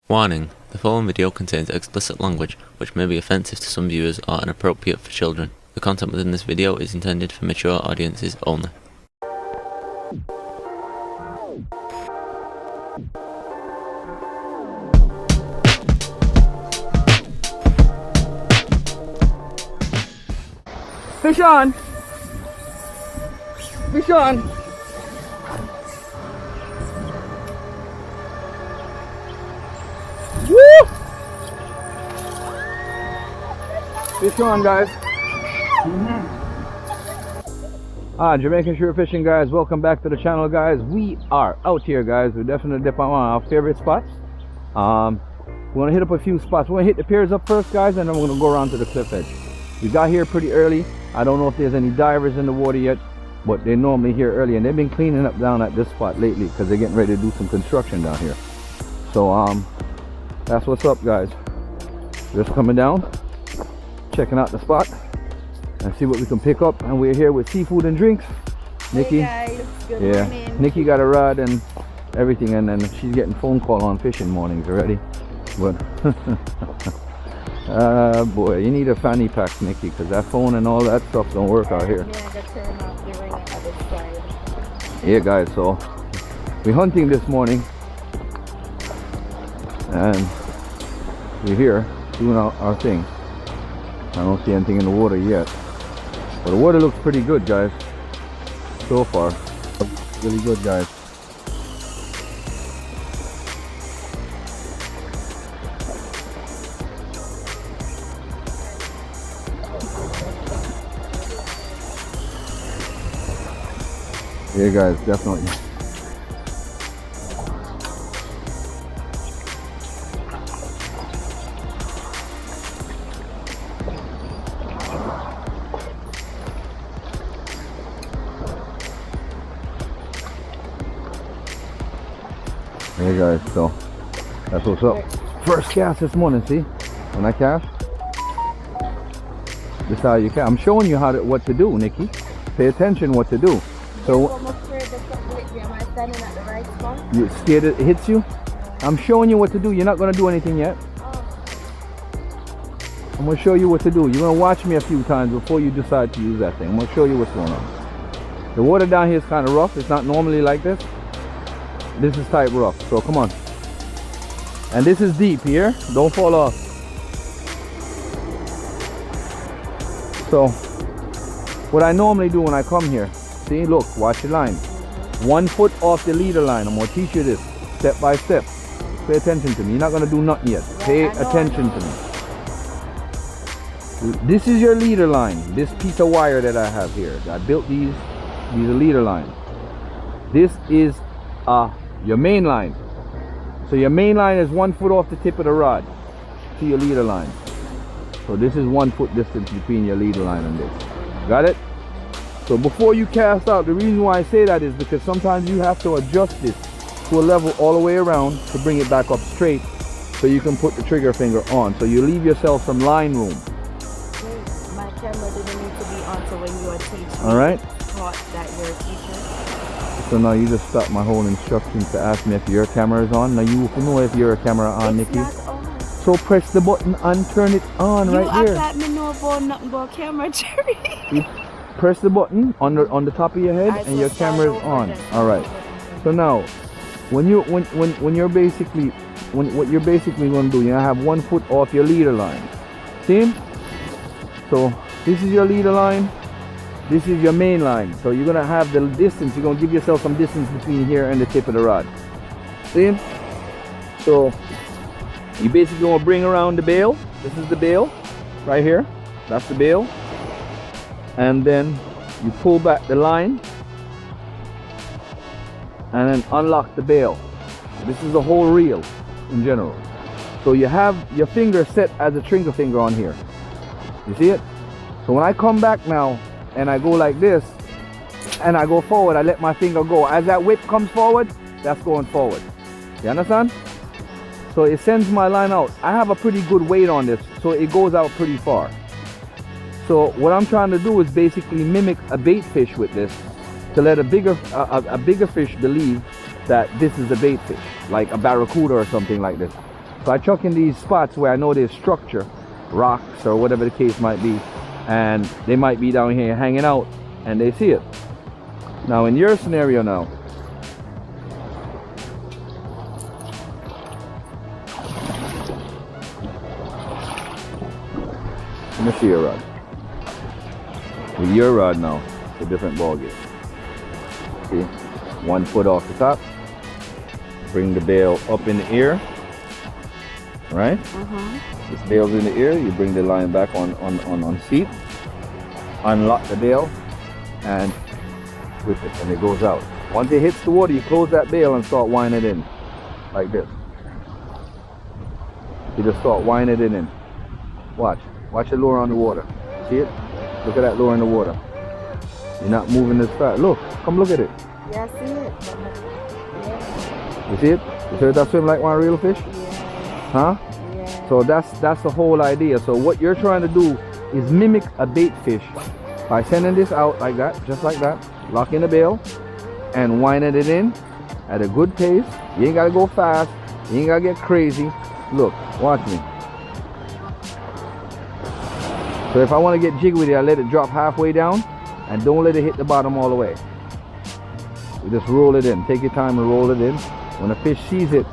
Warning: the following video contains explicit language which may be offensive to some viewers or inappropriate for children. The content within this video is intended for mature audiences only. Fish on! Fish on! Woo! Fish on, guys. Jamaican shore fishing, guys. Welcome back to the channel, guys. We are out here, guys. We're definitely dip on our favorite spots. We want to hit up a few spots. We want to hit the piers up first, guys, and then we're going to go around to the cliff edge. We got here pretty early. I don't know if there's any divers in the water yet, but they're normally here early, and they've been cleaning up down at this spot lately because they're getting ready to do some construction down here. So that's what's up, guys. Just coming down, checking out the spot and see what we can pick up. And we're here with seafood and drinks. Nikki, hey guys, good morning. Nikki got a rod and everything, and then she's getting phone call on fishing mornings already. But boy, you need a fanny pack, Nikki, because that phone and all that stuff don't work out here. Yeah, I got to turn off the ring on this side. Yeah, guys, so we're hunting this morning, and we're here doing our thing. I don't see anything in the water yet, but the water looks pretty good, guys, so far. Really good, guys. Yeah, guys, definitely. Hey guys, so that's what's up. First cast this morning. See, when I cast, this is how you cast. I'm showing you what to do, Nikki. Pay attention what to do. So am I standing at the right spot? you scared it hits you? I'm showing you what to do. You're not gonna do anything yet. I'm gonna show you what to do. You're gonna watch me a few times before you decide to use that thing. I'm gonna show you what's going on. The water down here is kind of rough. It's not normally like this. This is type rough, so come on. And this is deep here. Don't fall off. So what I normally do when I come here, see, look, watch the line. 1 foot off the leader line. I'm gonna teach you this step by step. Pay attention to me. You're not gonna do nothing yet. Pay attention to me. This is your leader line. This piece of wire that I have here. I built these are leader line. This is your main line. So your main line is 1 foot off the tip of the rod to your leader line. So this is 1 foot distance between your leader line and this. Got it? So before you cast out, the reason why I say that is because sometimes you have to adjust this to a level all the way around to bring it back up straight so you can put the trigger finger on. So you leave yourself some line room. My camera didn't need to be on, so when you are teaching, Alright? thought that you're a teacher. So now you just stop my whole instructions to ask me if your camera is on. Now you know if your camera on, It's Nikki. not on. So press the button and turn it on right You there. act like me know about nothing about camera, Jerry. You press the button on the top of your head and your camera is on. All right. So now, when you're basically what you're basically going to do, you have 1 foot off your leader line. See? So this is your leader line. This is your main line. So you're gonna have the distance. You're gonna give yourself some distance between here and the tip of the rod. See? So you basically want to bring around the bail. This is the bail right here. That's the bail. And then you pull back the line and then unlock the bail. This is the whole reel in general. So you have your finger set as a trigger finger on here. You see it? So when I come back now and I go like this and I go forward, I let my finger go. As that whip comes forward, that's going forward. You understand? So it sends my line out. I have a pretty good weight on this, so it goes out pretty far. So what I'm trying to do is basically mimic a bait fish with this to let a bigger fish believe that this is a bait fish, like a barracuda or something like this. So I chuck in these spots where I know there's structure, rocks or whatever the case might be, and they might be down here hanging out and they see it. Now in your scenario now, let me see your rod. With your rod now, it's a different ballgame. See, 1 foot off the top, bring the bail up in the air, right? This bail's in the air, you bring the line back on seat, unlock the bail, and whip it, and it goes out. Once it hits the water, you close that bail and start winding it in, like this. You just start winding it in. Watch the lure on the water. See it? Look at that lure in the water. You're not moving this fast. Look, come look at it. Yeah, I see it. Yeah. You see it? You see that swim like one real fish? Yeah. Huh? Yeah. So that's the whole idea. So what you're trying to do is mimic a bait fish by sending this out like that, just like that, locking the bail and winding it in at a good pace. You ain't gotta go fast, you ain't gotta get crazy. Look, watch me. So if I want to get jiggy with it, I let it drop halfway down and don't let it hit the bottom all the way. You just roll it in. Take your time and roll it in. When a fish sees it,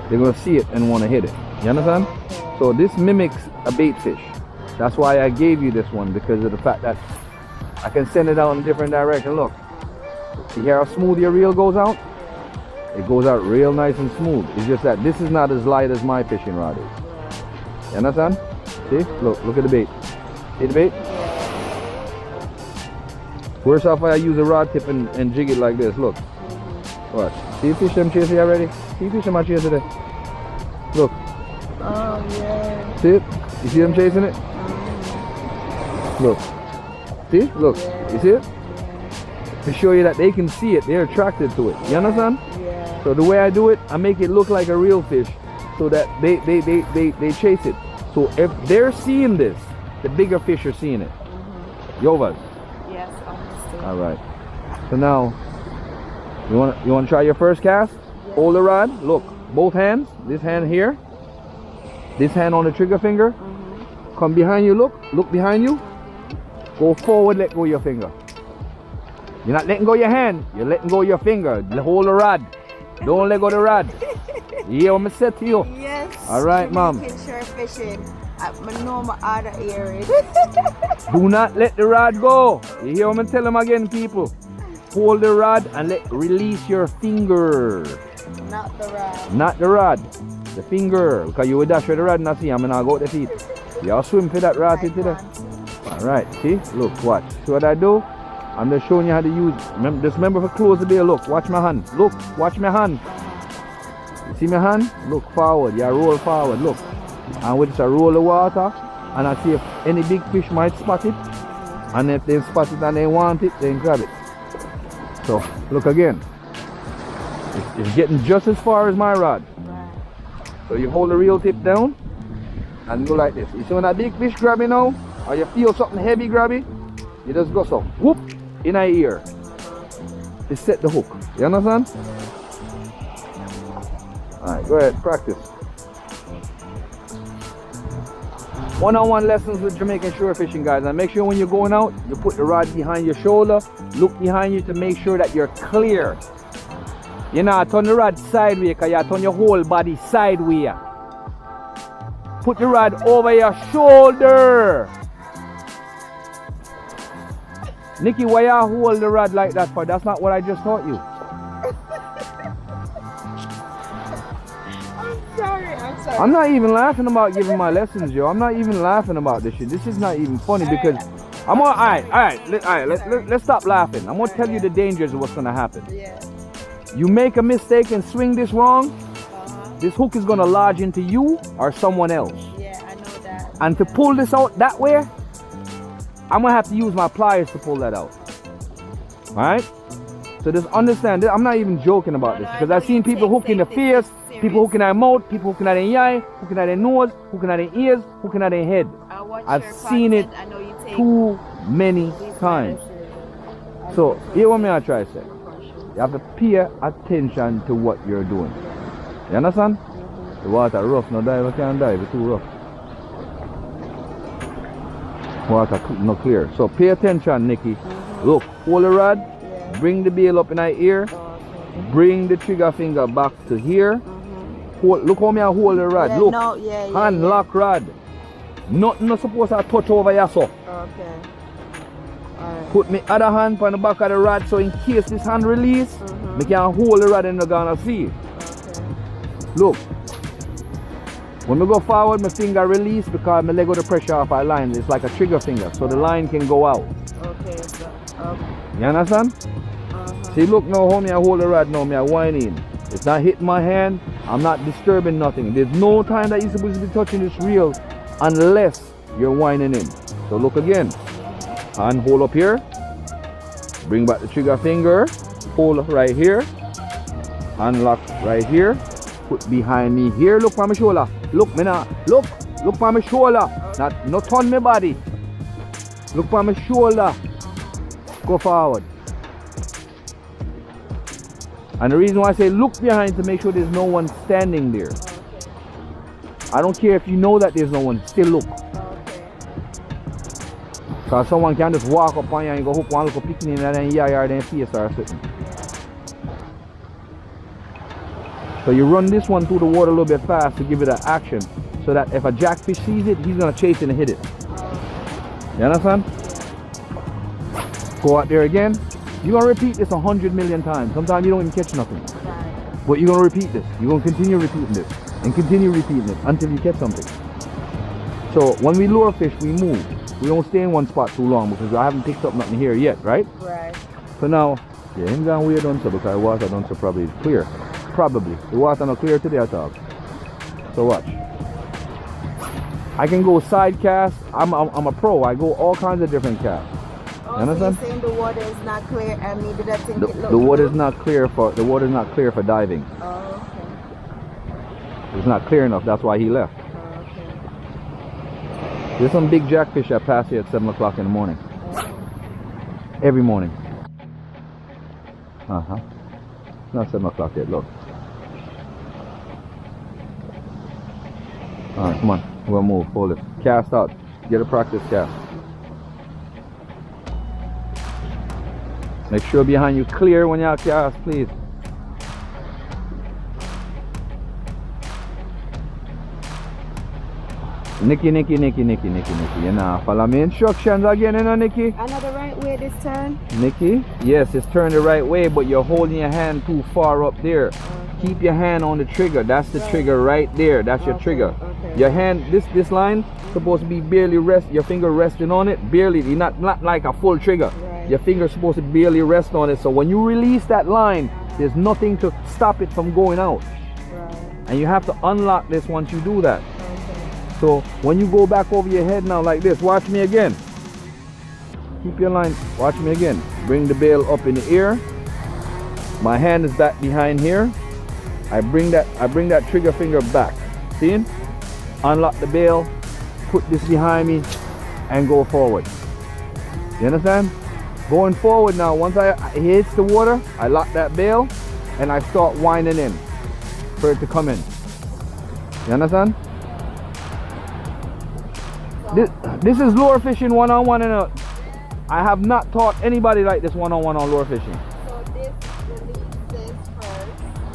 they're going to see it and want to hit it. You understand? So this mimics a bait fish. That's why I gave you this one, because of the fact that I can send it out in a different direction. Look, see how smooth your reel goes out? It goes out real nice and smooth. It's just that this is not as light as my fishing rod is. You understand? See? Look at the bait. See the bait? Worse off I use a rod tip and jig it like this. Look. Watch. See fish them chasing already? See fish them are chasing it? Look. Oh yeah. See it? You see them chasing it? Look. See? Look. Yeah. You see it? Yeah. To show you that they can see it. They're attracted to it. You understand? Yeah. So the way I do it, I make it look like a real fish so that they chase it. So if they're seeing this, the bigger fish are seeing it. Yovas. Yes, understood. All right. So now, you want to try your first cast? Yes. Hold the rod. Look, both hands. This hand here. This hand on the trigger finger. Come behind you. Look behind you. Go forward. Let go of your finger. You're not letting go of your hand. You're letting go of your finger. Hold the rod. Don't let go of the rod. You hear what I said to you? Yes. All right, mom. Shore fishing at my normal other area. Do not let the rod go. You hear what I'm telling them again, people? Hold the rod and release your finger. Not the rod. Not the rod. The finger. Because you will dash with the rod and I see I'm gonna go with the feet. Y'all swim for that rod today. Alright, see? Look, watch. See what I do? I'm just showing you how to use. Just remember to close the bail. Look, watch my hand. Look, watch my hand. You see my hand? Look forward. Yeah, roll forward. Look. And we just roll the water, and I see if any big fish might spot it, and if they spot it and they want it, then grab it. So look again, it's getting just as far as my rod. So you hold the reel tip down and go like this. You see when a big fish grab you now, or you feel something heavy grab you, you just go so whoop in our ear to set the hook. You understand? Alright, go ahead, practice. One-on-one lessons with Jamaican shore fishing, guys. And make sure when you're going out, you put the rod behind your shoulder. Look behind you to make sure that you're clear. You know, turn the rod sideways because you turn your whole body sideways. Put the rod over your shoulder. Nikki, why you hold the rod like that for? That's not what I just taught you. I'm sorry. I'm not even laughing about giving my lessons, yo. I'm not even laughing about this shit. This is not even funny because I'm all right. Let's stop laughing. I'm gonna tell you the dangers of what's gonna happen. Yeah. You make a mistake and swing this wrong, this hook is gonna lodge into you or someone else. Yeah, I know that. And to pull this out that way, I'm gonna have to use my pliers to pull that out. Alright? So just understand this. I'm not even joking about this because I've seen people hook in the face, people hooking at their mouth, people hooking at their eye, hooking at their nose, hooking at their ears, hooking at their head. I've seen it too many times. So here what I try to say. You have to pay attention to what you're doing. You understand? The water rough, no dive, I can't dive, it's too rough. Water no clear. So pay attention, Nikki. Look, hold the rod, bring the bail up in our ear, bring the trigger finger back to here. Hold, look how me I hold the rod. Look, hand lock rod. Nothing not supposed to touch over here, so. Okay. Put me other hand on the back of the rod so in case this hand release, me can hold the rod and you're gonna see. Okay. Look. When we go forward, my finger release because my leg got the pressure off our line. It's like a trigger finger, so the line can go out. Okay, so, You understand? See, look now how me I hold the rod now, me I whining. It's not hitting my hand, I'm not disturbing nothing. There's no time that you're supposed to be touching this reel unless you're whining in. So look again. Hand hold up here. Bring back the trigger finger. Hold right here. Hand lock right here. Put behind me here. Look for my shoulder. Look me now. Look for my shoulder. Not turn my body. Look for my shoulder. Go forward. And the reason why I say look behind to make sure there's no one standing there. I don't care if you know that there's no one, still look. Because someone can just walk up on you and go hook one little picnic and then then face or something. So you run this one through the water a little bit fast to give it an action so that if a jackfish sees it, he's going to chase it and hit it. You understand? Go out there again. You're going to repeat this 100 million times. Sometimes you don't even catch nothing. But you're going to repeat this. You're going to continue repeating this and continue repeating it until you catch something. So when we lure fish, we move. We don't stay in one spot too long because I haven't picked up nothing here yet, right? Right. So now, yeah, him gone weird on so because the water done so probably clear. Probably. The water not clear today at all. So watch. I can go side cast. I'm a pro. I go all kinds of different casts. Oh, You understand? So you're saying the water is not clear and maybe that thing The water is not clear for diving. Oh, okay. It's not clear enough. That's why he left. Oh, okay. There's some big jackfish that pass here at 7 o'clock in the morning. Every morning. Not 7 o'clock yet, look. Alright, come on. We'll move. Hold it. Cast out. Get a practice cast. Make sure behind you clear when you cast, please. Nikki. You know, follow me instructions again, you know, Nikki. Another right way this time? Nikki, yes, it's turned the right way, but you're holding your hand too far up there. Okay. Keep your hand on the trigger. That's the trigger right there. That's your trigger. Okay. Your hand, this line, supposed to be barely your finger resting on it. Barely, not like a full trigger. Right. Your finger's supposed to barely rest on it. So when you release that line, there's nothing to stop it from going out. Right. And you have to unlock this once you do that. Okay. So when you go back over your head now like this, watch me again. Keep your line, watch me again. Bring the bail up in the air. My hand is back behind here. I bring that trigger finger back. See? Unlock the bail, put this behind me, and go forward. You understand? Going forward now, once it hits the water, I lock that bail and I start winding in for it to come in. You understand? This is lure fishing one-on-one, and I have not taught anybody like this one-on-one on lure fishing. So this release this first.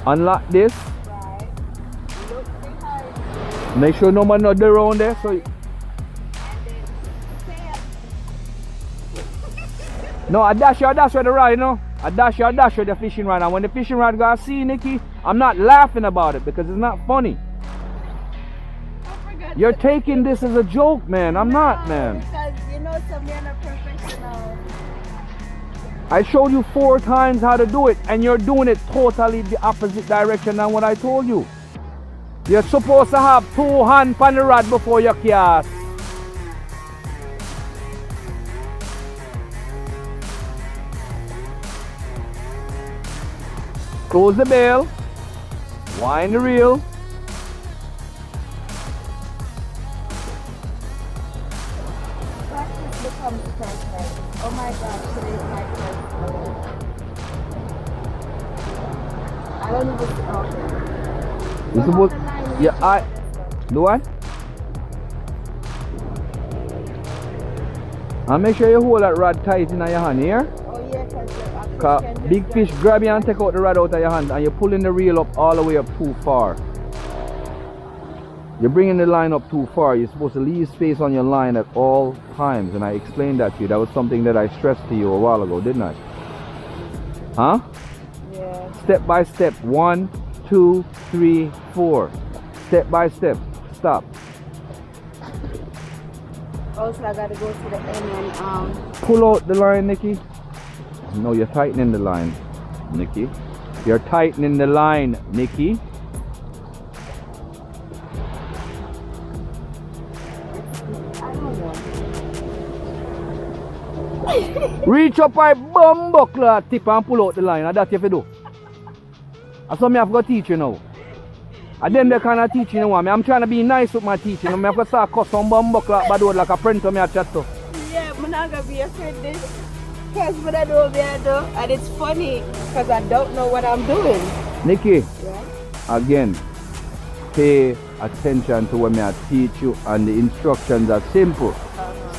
Unlock this. Right. Look behind you. Make sure no man not there around there. So And then stay no, I dash where the rod, you know. I dash where the fishing rod. And when the fishing rod goes, see, Nikki, I'm not laughing about it because it's not funny. You're taking this as a joke, man. I'm not, man. Because you know some men are professional. I showed you 4 times how to do it, and you're doing it totally the opposite direction than what I told you. You're supposed to have 2 hands on the rod before you cast. Close the bail. Wind the reel. Practice becomes perfect. Oh my gosh, today's my first day. I don't even see. Okay. Yeah, I. Do what? And make sure you hold that rod tight in your hand here. Oh yeah, Cause big fish grab you and take out the rod out of your hand, and you're pulling the reel up all the way up too far. You're bringing the line up too far. You're supposed to leave space on your line at all times, and I explained that to you. That was something that I stressed to you a while ago, didn't I? Huh? Yeah. Step by step. 1, 2, 3, 4. Step by step. Stop. Also, I gotta go to the end and Pull out the line, Nikki. No, you're tightening the line, Nikki. You're tightening the line, Nikki. I don't know. Reach up my bum buckler tip and pull out the line. And that you have to do. That's what I have to teach you now. And then they kind teaching you one. I'm trying to be nice with my teaching. I have to start cut some bum buckler bad word like a printer me a chat to. Yeah, I'm not gonna be afraid this. Because what I do, and it's funny because I don't know what I'm doing. Nikki, Yeah. again, pay attention to what I teach you, and the instructions are simple.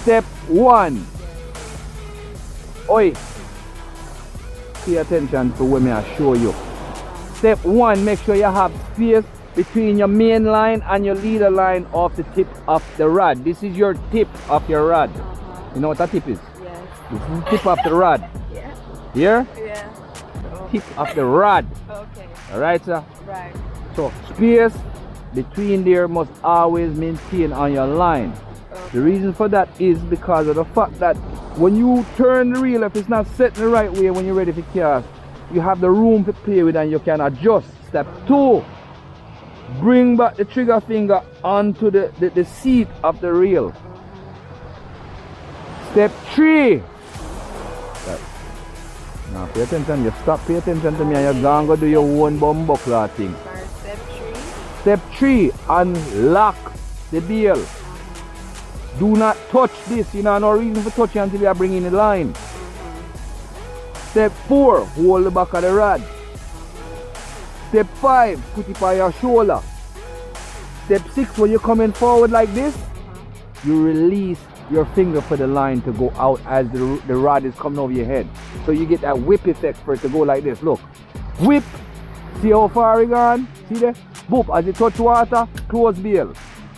Step 1. Oi, pay attention to what I show you. Step 1, make sure you have space between your main line and your leader line off the tip of the rod. This is your tip of your rod. You know what that tip is? Yes. This is the tip of the rod. Yeah. Here? Yeah. Tip of the rod. Okay. Alright, sir? Right. So space between there must always maintain on your line. The reason for that is because of the fact that when you turn the reel, if it's not set in the right way when you're ready for cast, you have the room to play with and you can adjust. Step 2, bring back the trigger finger onto the seat of the reel. Step 3. Now pay attention, you stop, pay attention to me, and you're going to do your own bum buckler thing. Step 3. Step 3, unlock the bail. Do not touch this, you know, no reason for touching until you are bringing the line. Step 4, hold the back of the rod. Step 5, put it on your shoulder. Step 6, when you're coming forward like this, you release your finger for the line to go out as the rod is coming over your head. So you get that whip effect for it to go like this. Look, whip. See how far it gone? See there? Boop, as you touch water, close bail.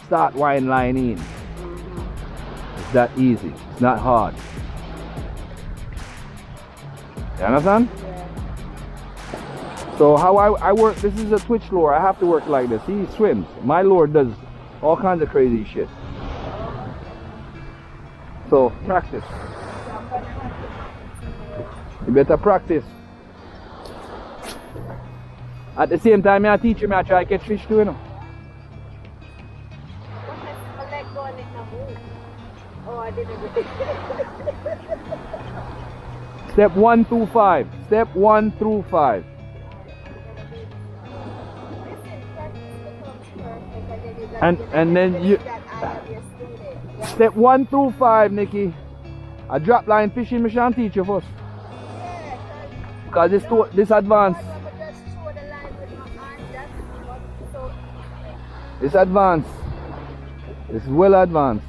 Start wind line in. It's that easy. It's not hard. You understand? Yeah. So how I work, this is a twitch lure. I have to work like this. He swims. My lure does all kinds of crazy shit. So practice. You better practice. At the same time, I teach you, I try to catch fish too, you know. Step 1 through 5. Step 1 through 5. And then you step 1 through 5, Nikki. A drop line fishing machine teach you first. Because this advanced. It's advanced. It's well advanced.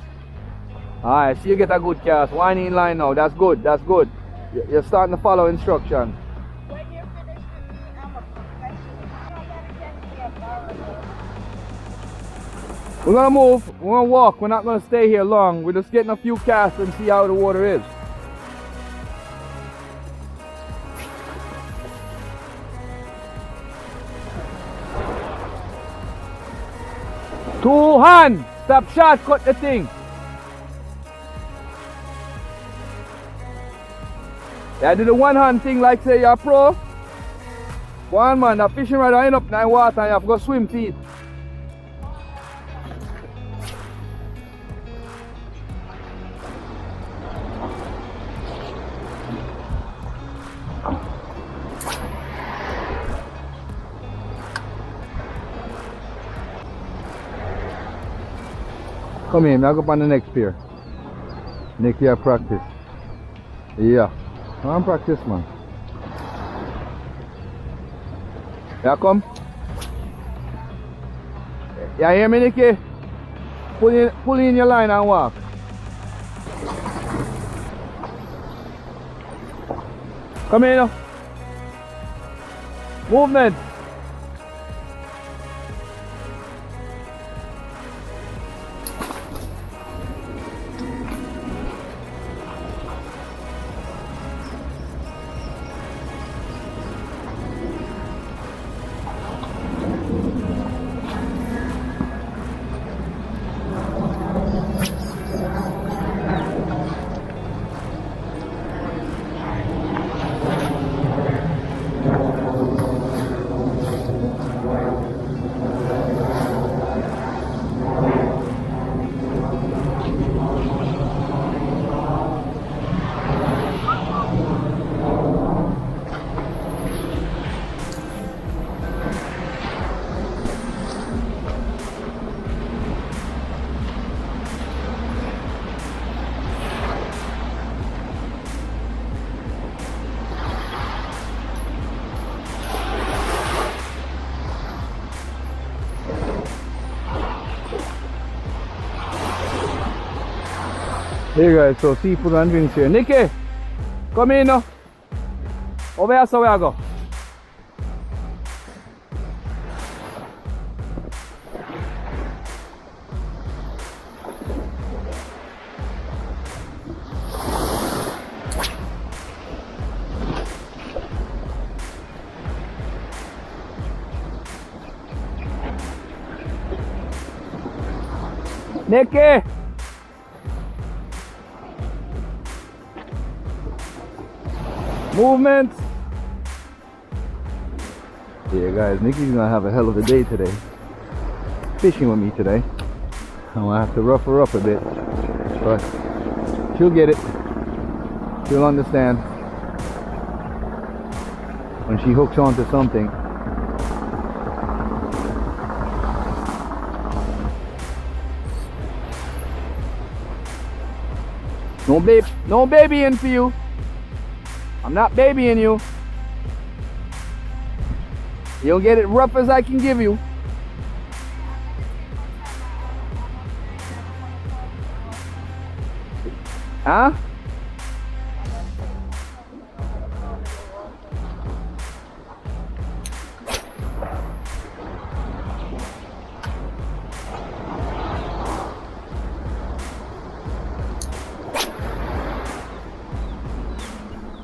Alright, so you get a good cast. Winding line now. That's good. That's good. You're starting to follow instructions. When you're finished with me, I'm a professional. We're gonna move. We're gonna walk. We're not gonna stay here long. We're just getting a few casts and see how the water is. Two hand. Stop shot. Cut the thing. Yeah, do the one hand thing like say you're a pro. One man, the fishing rod end up in the water and you have to go swim feet. Come here, I'll go up on the next pier. Next year practice. Yeah. Come on, practice, man. Yeah, come. Yeah, hear me, Nicky? Pull in your line and walk. Come here now. Movement. Here guys, so seafood and drinks here. Nicky, come in now. Over here, so where I go. Nicky! Movement! Yeah guys, Nicky's gonna have a hell of a day today. Fishing with me today. I'm gonna have to rough her up a bit. But she'll get it. She'll understand. When she hooks onto something. No babying for you. I'm not babying you. You'll get it rough as I can give you. Huh?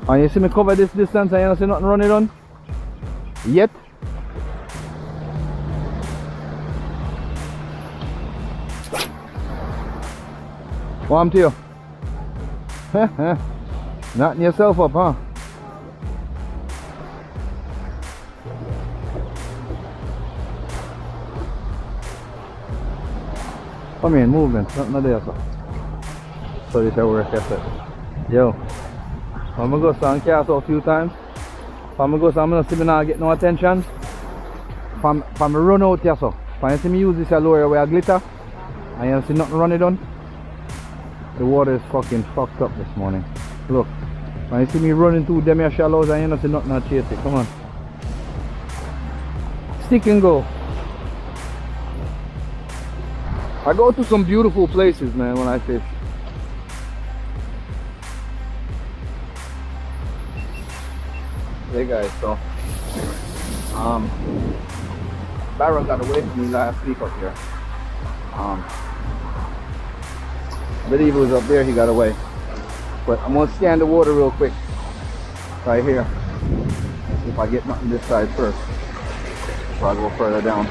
And you see me cover this distance and you don't see nothing running on? Yet? Warm to you? Knotting yourself up, huh? Come in, movement, nothing there, so. So this is work, that's it. Yo. I'm gonna go stand cast out a few times. If I'm gonna go, so I'm gonna see me not get no attention. If I'm run out here, so. If I see me use this lure where I glitter, and you see nothing running on. The water is fucking fucked up this morning. Look. When you see me running through them here shallows and you don't see nothing to chase it. Come on. Stick and go. I go to some beautiful places, man, when I fish. Hey guys, so Barrow got away from me last week up here. I believe it was up there he got away. But I'm gonna scan the water real quick. Right here. See if I get nothing this side first. Before I go further down.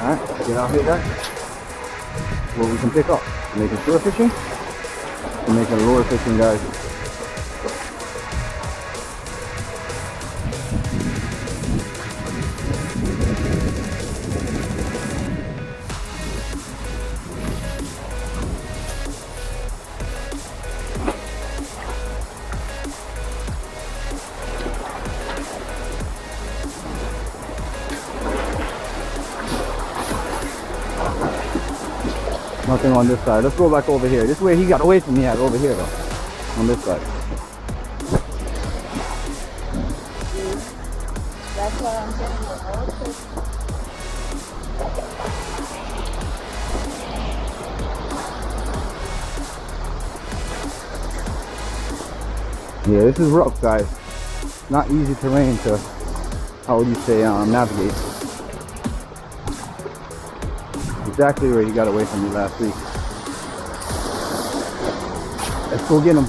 Alright, get out here guys. What we can pick up. Making shore fishing. We're making lure fishing guys. Nothing on this side. Let's go back over here. This way he got away from me at over here though. On this side. That's why I'm getting the Roughest. Yeah, this is rough, guys. Not easy terrain to, how would you say, navigate. Exactly where he got away from me last week. Let's go get him.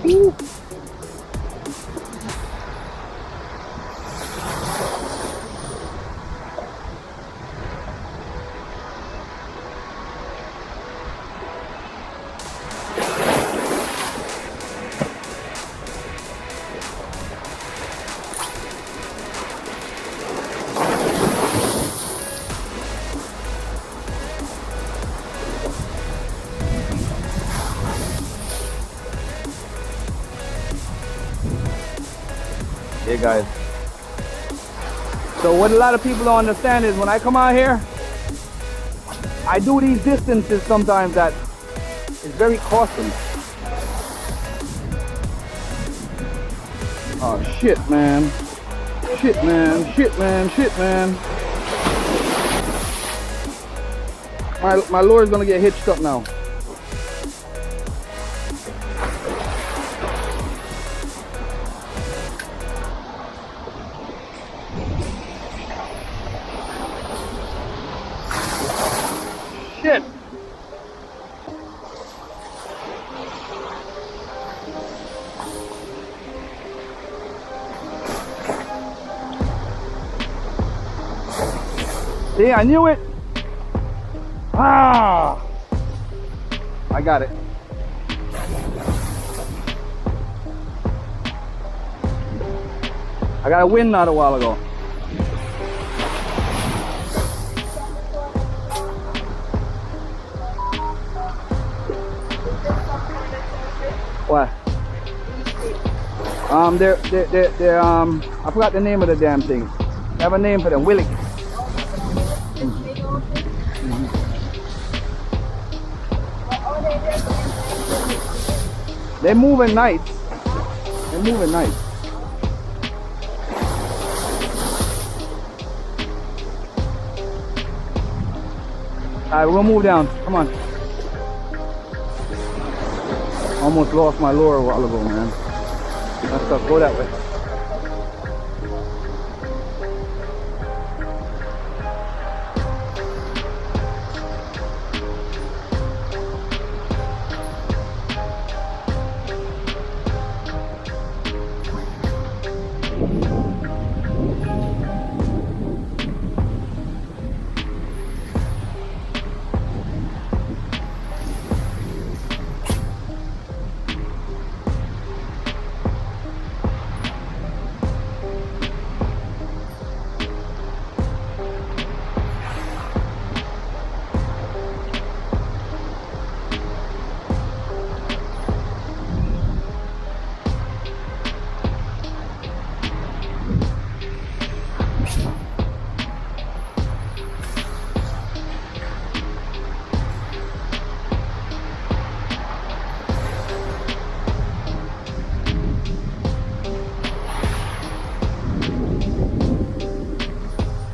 Woo-hoo. Hey guys, so what a lot of people don't understand is when I come out here, I do these distances sometimes that is very costly. Oh shit, man. Shit, man. Shit, man. Shit, man. My lure's gonna get hitched up now. Shit. See, I knew it. Ah, I got it. I got a wind not a while ago. What? They're I forgot the name of the damn thing. They have a name for them. Willie. They're moving nights. They're moving nights. Alright, we're gonna move down. Come on. Almost lost my lure a while ago, man. That's up. Go that way.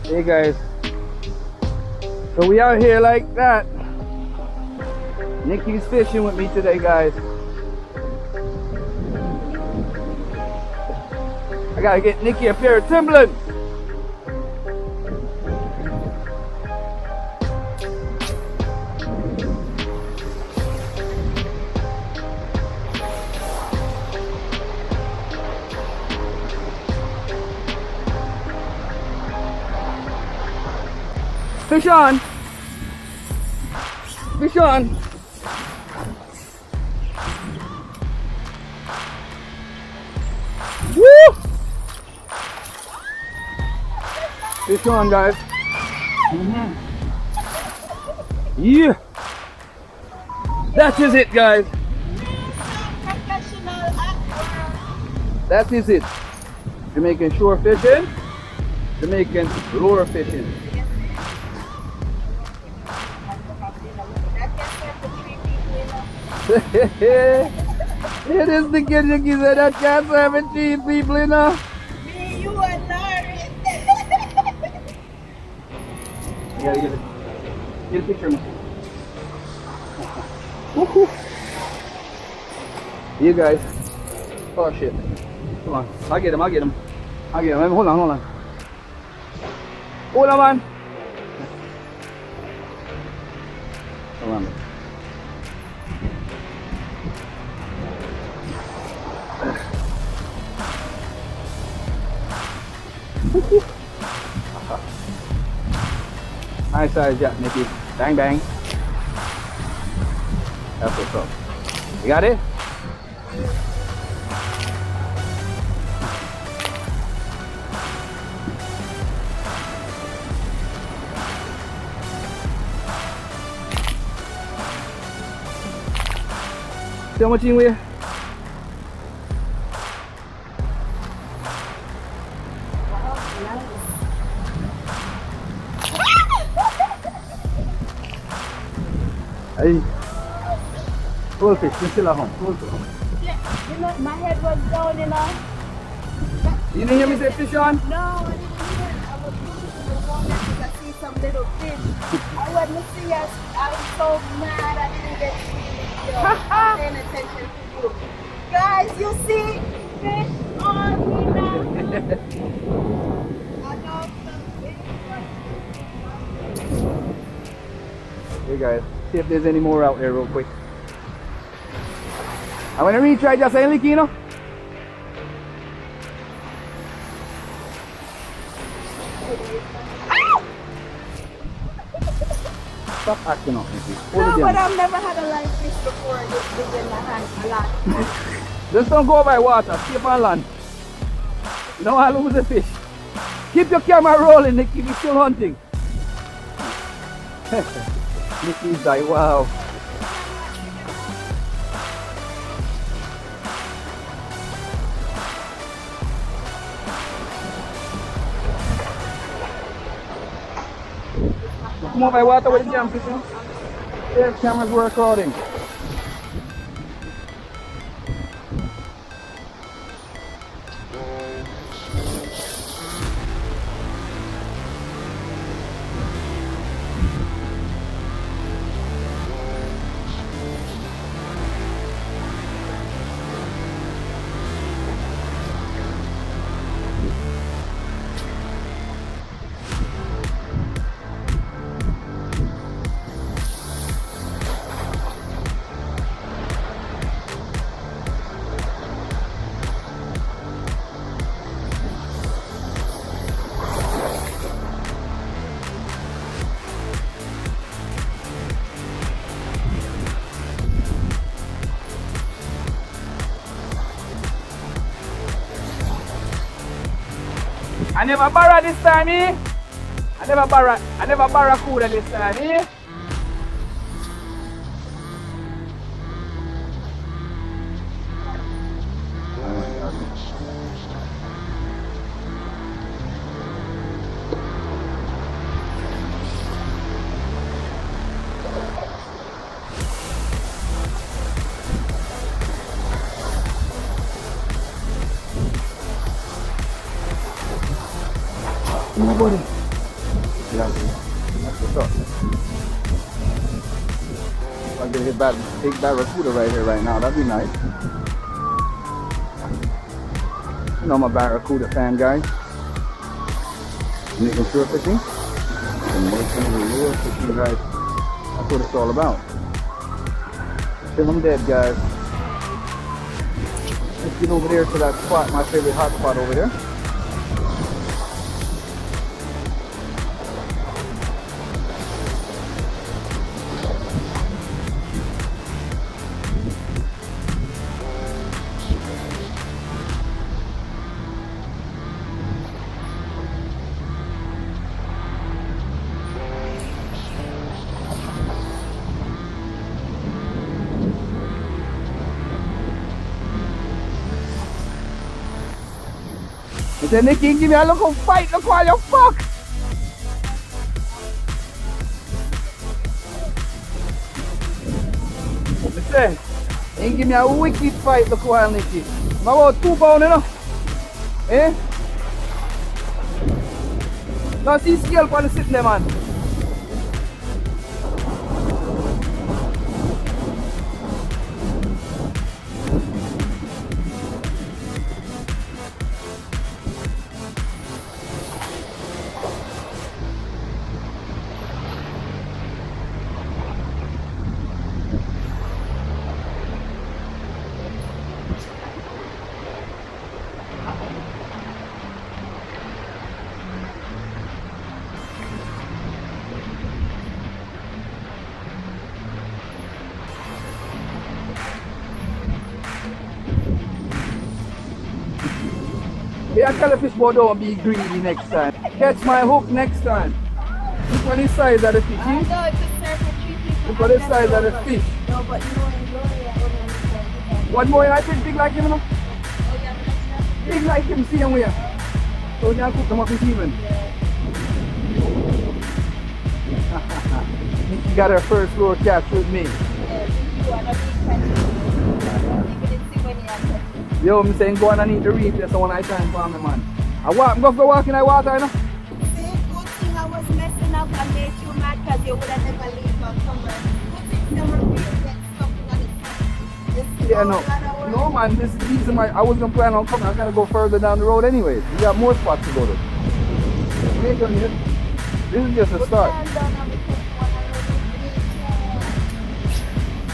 Hey guys, so we out here like that. Nikki's fishing with me today, guys. I gotta get Nikki a pair of Timberlands. Fish on! Fish on! Woo! Fish on, guys. Yeah! That is it, guys. That is it. Jamaican shore fishing, Jamaican lure fishing. It is the kid that said that can't serve it cheap people, you know. Me, you and Larry. You gotta get a picture of me. Woohoo. You guys. Oh shit. Come on. I'll get him. Hold on. Hold on, man. Hold on. Nice size jack, Nicky. Bang, bang. That's what's up. You got it? See how much in with you? Hey, full fish, you still at home, full fish. Yeah, you know, my head was down, you know. You didn't hear me say fish on? No, I didn't hear it. I was looking to the water because I see some little fish. I wasn't see us. I was so mad I didn't get to see it. I'm paying attention to you. Guys, you see fish on me now. I know some fish. Hey guys, see if there's any more out there real quick. I'm gonna retry just a lick, you know. Stop acting up, Nicky. No, but I've never had a live fish before. This big in my hand a lot. Just don't go by water, keep on land. You don't want to lose the fish. Keep your camera rolling, Nicky, we're still hunting. Nicky's like, wow. Come on by water with the jam fishing. Yeah, cameras were recording. I never borrow this time, eh? I never barracuda this time, eh? Nobody. Yeah, that's what's up. I'm gonna hit big barracuda right here, right now. That'd be nice. You know I'm a barracuda fan, guys. Making shore fishing. And making lure fishing, guys. That's what it's all about. Till I'm dead, guys. Let's get over there to that spot, my favorite hot spot over there. I said, Nicky, give me a look of fight, look while you fuck. I said, he give me a wicked fight, look while, Nicky. I'm about 2 pounds, you know? Eh? Now see scale for the sitting there, man. Yeah, tell the fish boy don't be greedy next time. Catch my hook next time. Look at the size of the fish. I know it's a surf for 3 people. Look at the size of the fish. No, but you know, in Gloria, I don't understand. One more, I think big like him, you know? Oh, yeah, but that's not. Big like him, see him where? So you can cook them up this evening. Nikki got her first lure catch with me. Yo, I'm saying go on and eat the reef, that's the one I time for me, man. I'm going to go walk in the water, you know? See, good thing I was messing up and made you mad because you would have never leave and come back. Good thing some of you get stuck in the sun. Yeah, no. No, man, this is the reason why I wasn't planning on coming. I gotta go further down the road anyway. We got more spots to go to. We ain't done yet. This is just a start.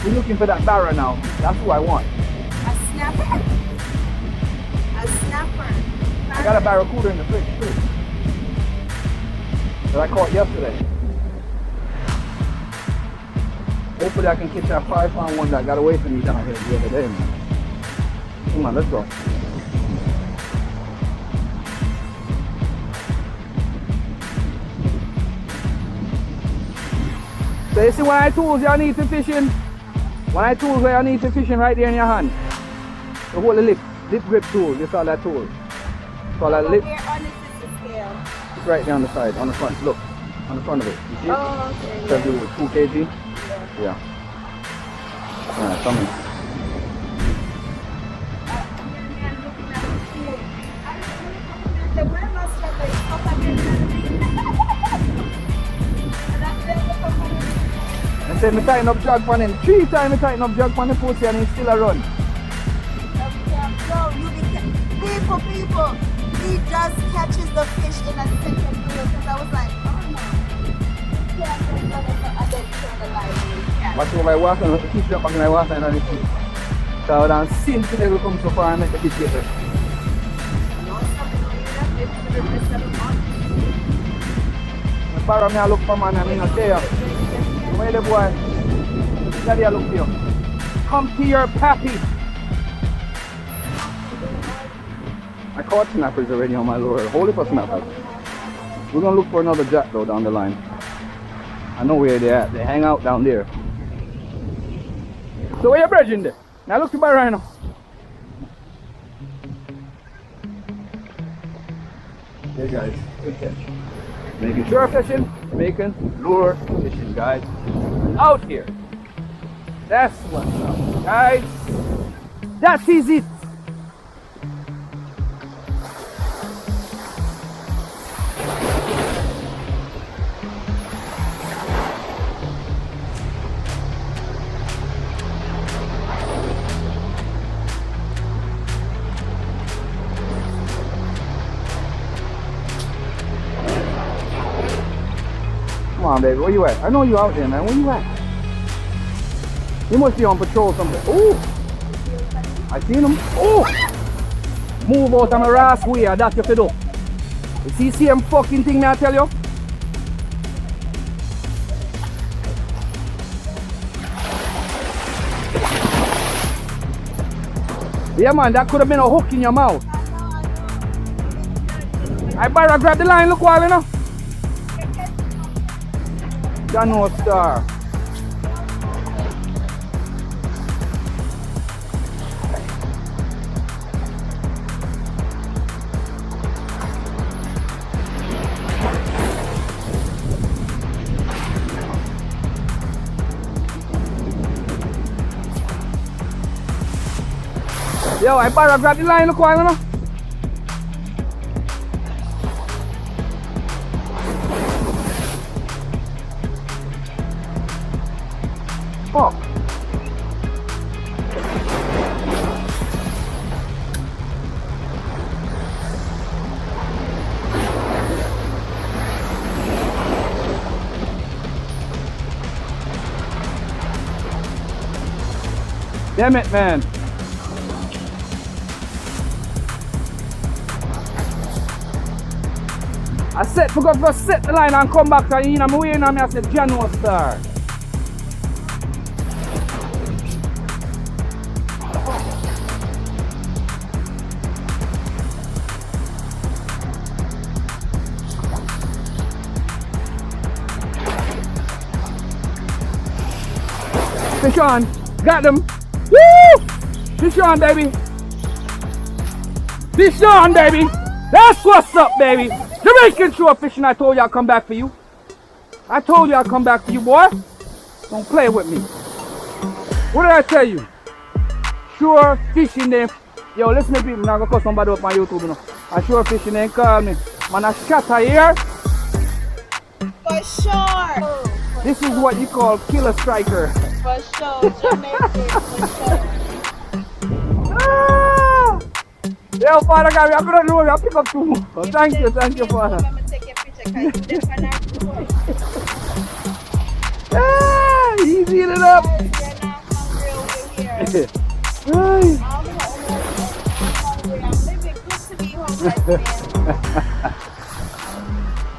We're looking for that barra now. That's who I want. A snapper. A snapper. I got a barracuda in the fridge too. That I caught yesterday. Hopefully I can catch that 5-pound one that got away from me down here the other day, man. Come on, let's go. So you see when I tools you need to fishing? When I tools where you need to fishing right there in your hand. So hold the lip grip tool, you saw that tool. Call that lip. Where on is the scale? It's right there on the side, on the front, look. On the front of it. You see it? Oh, okay. Tells you 2 kg. Yeah. Alright, come in. I said me tighten up jog pan him. 3 times I tighten up jog pan the pussy and he still a run. People, he just catches the fish in a second reel because I was like, oh no. Yeah, I don't turn the light. Watch over my water and keep it up on my water and everything. So I don't sin today will come so far and make the fish get there. The bar me I look for man and I not there. Where the boy? Daddy I look for you. Come to your pappy. I caught snappers already on my lure. Hold it for snappers. We're gonna look for another jack though down the line. I know where they're at. They hang out down there. So where you bridging there? Now look to my right now. Hey guys, good catch. Making sure fishing, Jamaican lure fishing, guys. Out here. That's what's up, guys. That is it. Come on, baby, where you at? I know you out there, man. Where you at? You must be on patrol somewhere. Oh! I seen him. Oh! Move out of my ass way, that's your do. You see same fucking thing, may I tell you? Yeah, man, that could have been a hook in your mouth. I better grab the line, look while, you know. Got no star. Yo, I better grab the line, look one, you know. Fuck. Damn it, man. I said, forgot to set the line and come back to you. I'm waiting on me. I said, Jano Star. Fish on. Got them. Woo! Fish on, baby. Fish on, baby. That's what's up, baby. Jamaican shore fishing. I told you I'll come back for you. I told you I'll come back for you, boy. Don't play with me. What did I tell you? Shore fishing there. Yo, listen to people. I'm not going to cut somebody up on YouTube, you know. I shore fishing there call me. Man, I shatter here. For sure. This is what you call killer striker. For sure. Jamaican, for sure. Ah! Yo, Father God, we are going to do it. I'll pick up two more. Oh, thank you, Father. I'm going to take your picture because you're different. Ah, easy it up. You're not hungry over here. Right. I'm hungry. I'm living good to be homeless, man.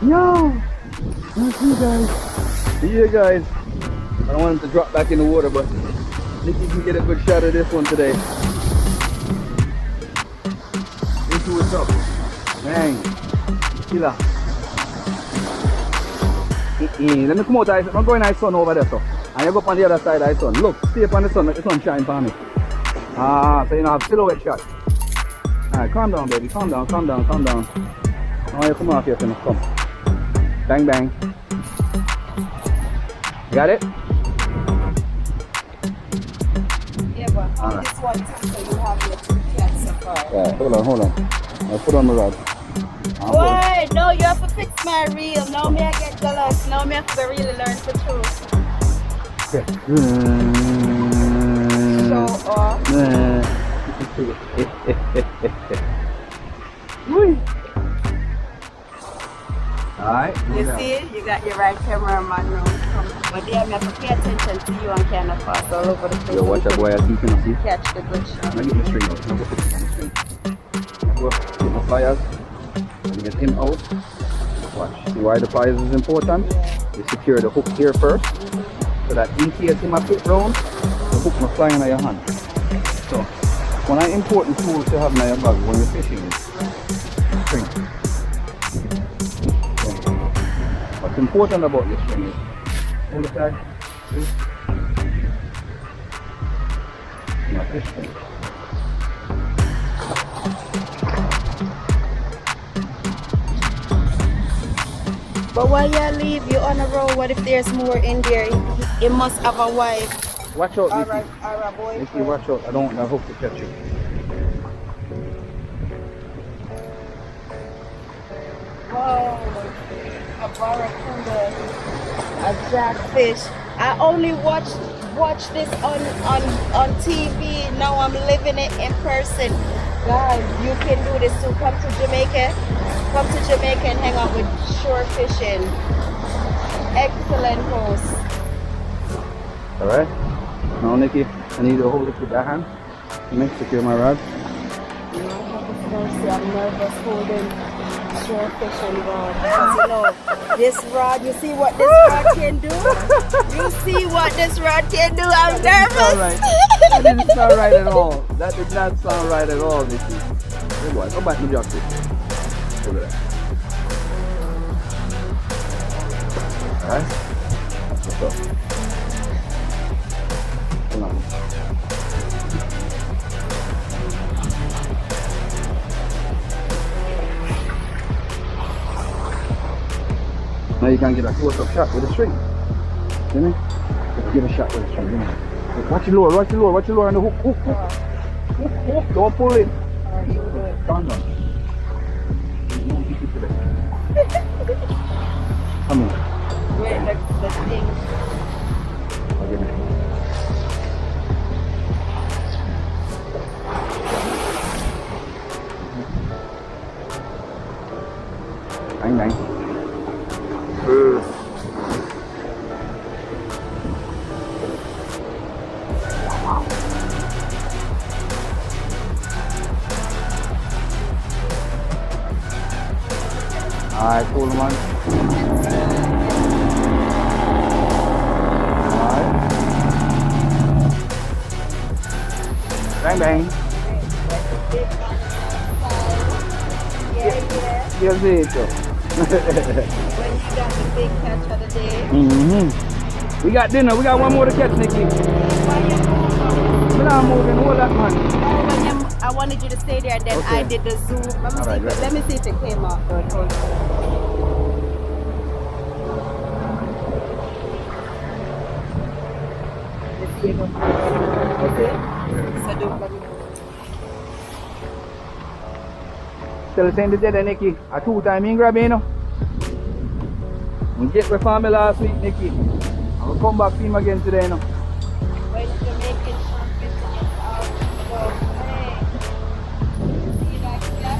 Yo, see you guys. See you guys. I don't want him to drop back in the water, but I think you can get a good shot of this one today. Into what's up. Bang. Killer. Let me come out. I'm going nice sun over there, so. And you go up on the other side of the sun. Look, stay up on the sun, let the sun shine for me. Ah, so you know, have silhouette shot. Alright, calm down, baby. Calm down. Now you come off here, so come. Bang, bang. Got it? Yeah, but hold this one too, so you have your two cats so far. Yeah, hold on. I'll put on the rod. Wait, no, you have to fix my reel. Now me I get jealous. Now me have to really learn the truth. Okay. Show off. Alright. You see, you got your right cameraman now. But yeah, I have to pay attention to you and kind of pass all over the place. Yo, watch that boy, I think you know, see? Catch the good shot. Now get the string out. Now go put it on the string. Go get the pliers. And get him out. Watch. See why the pliers is important? You secure the hook here first. So that in case him a fit round, the hook must fly in your hand. So, one of the important tools to have in your bag when you're fishing is string. So, what's important about your string is hold the tag. Not this thing. But why you leave you on the road? What if there's more in there? He must have a wife Watch out, or Nikki. a boyfriend. Nikki, watch out. I don't want that hook to catch you. Wow, a barracuda, a jackfish. I only watch this on TV. Now I'm living it in person. Guys, you can do this too. Come to Jamaica. Come to Jamaica and hang out with shore fishing. Excellent host. Alright? Now, Nikki, I need to hold it with that hand. Next, secure my rod. Mercy, I'm nervous holding shore fishing rod. Because you know, this rod, you see what this rod can do? You see what this rod can do? I'm nervous. That didn't sound right at all. That did not sound right at all, Nikki. Hey boy, go back and drop it. Look at that. Alright? That's what's up. Come on. Now you can get a close-up shot with a string. See me? Get a shot with a string. Watch it lower, on the hook. Don't pull it. Or you do it. Come on. Come on. Wait, the thing. Bang, bang. Alright, cool man. Alright. Bang bang. Yeah. Yes, it. When you got the big catch of the day. We got dinner. We got one more to catch, Nikki. Why you move? We're not moving. Hold that man. I wanted you to stay there and then Okay. I did the zoom. Alright, Let me see if it came off. Hold on. Let's see if it okay. So do let me Tell us the day, Nikki. A 2 time in grab, you know. We get with family last week, Nikki. I'll come back to him again today, you know. when Jamaican champions against our hey. See like that?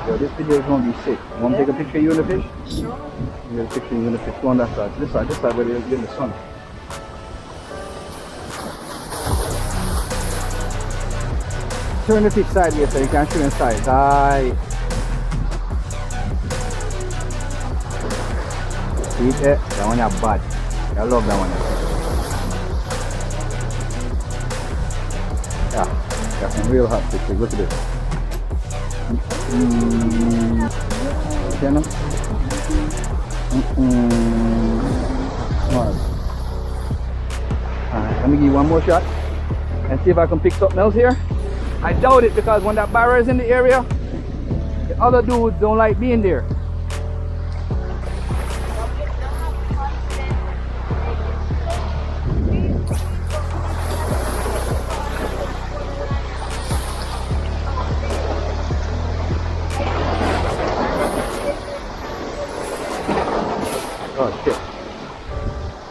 Yo, this video is going to be sick. You want to take a picture of you and the fish? Sure. You get a picture of you and the fish. Go on that side. This side where they're getting the sun. Turn the fish sideways so you can shoot inside. Aye. See it? That one is bad. I love that one. Yeah, got some real hot pictures. Look at this. Okay, no? Alright, let me give you one more shot and see if I can pick something else here. I doubt it because when that barrier is in the area, the other dudes don't like being there. Oh shit.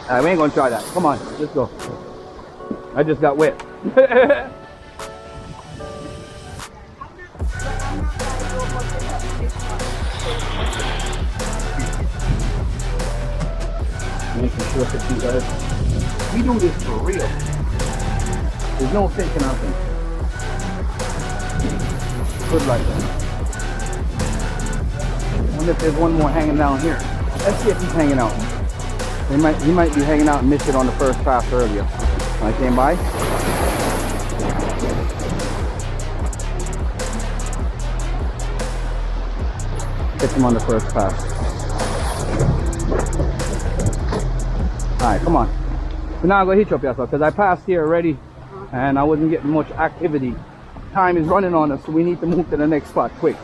Alright, we ain't gonna try that. Come on, let's go. I just got wet. Making sure that you guys, we do this for real. There's no thinking out there. Good like that. I wonder if there's one more hanging down here. Let's see if he's hanging out. He might be hanging out and missed it on the first pass earlier. When I came by. Hit him on the first pass. Alright, come on. So now I'm going to hit you up yourself because I passed here already and I wasn't getting much activity. Time is running on us, so we need to move to the next spot quick.